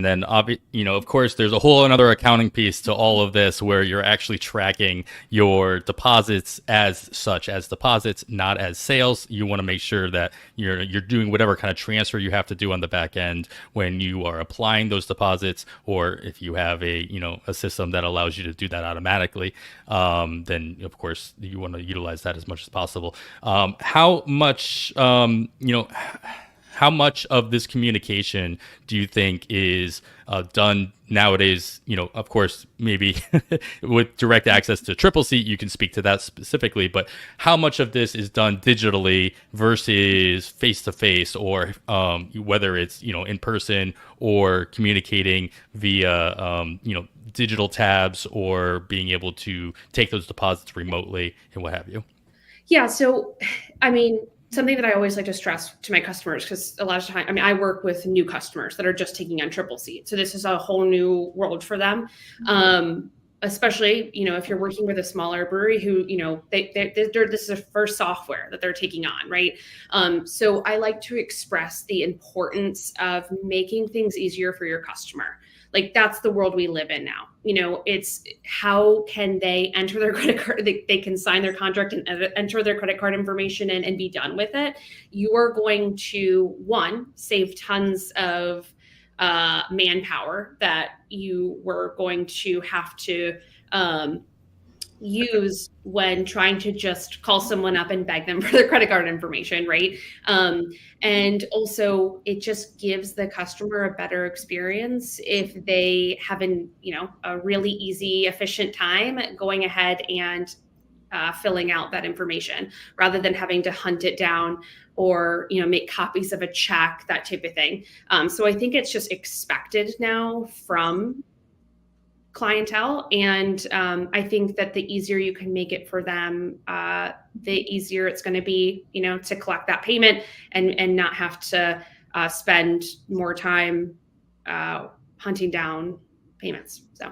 And then, of course, there's a whole another accounting piece to all of this where you're actually tracking your deposits as such as deposits, not as sales. You want to make sure that you're doing whatever kind of transfer you have to do on the back end when you are applying those deposits, or if you have a system that allows you to do that automatically, then of course you want to utilize that as much as possible. How much of this communication do you think is done nowadays? Of course, maybe with direct access to Tripleseat, you can speak to that specifically, but how much of this is done digitally versus face to face, or whether it's, in person or communicating via, digital tabs, or being able to take those deposits remotely and what have you? Yeah. So, I mean, something that I always like to stress to my customers, because a lot of time, I mean, I work with new customers that are just taking on Tripleseat. So this is a whole new world for them. Especially, if you're working with a smaller brewery who, this is their first software that they're taking on, right? So I like to express the importance of making things easier for your customer. Like, that's the world we live in now. It's how can they enter their credit card? They can sign their contract and enter their credit card information and be done with it. You are going to, one, save tons of manpower that you were going to have to use when trying to just call someone up and beg them for their credit card information, right? And also, it just gives the customer a better experience if they have a really easy, efficient time going ahead and filling out that information, rather than having to hunt it down or make copies of a check, that type of thing. So I think it's just expected now from clientele, and I think that the easier you can make it for them, the easier it's going to be, to collect that payment and not have to spend more time hunting down payments. So.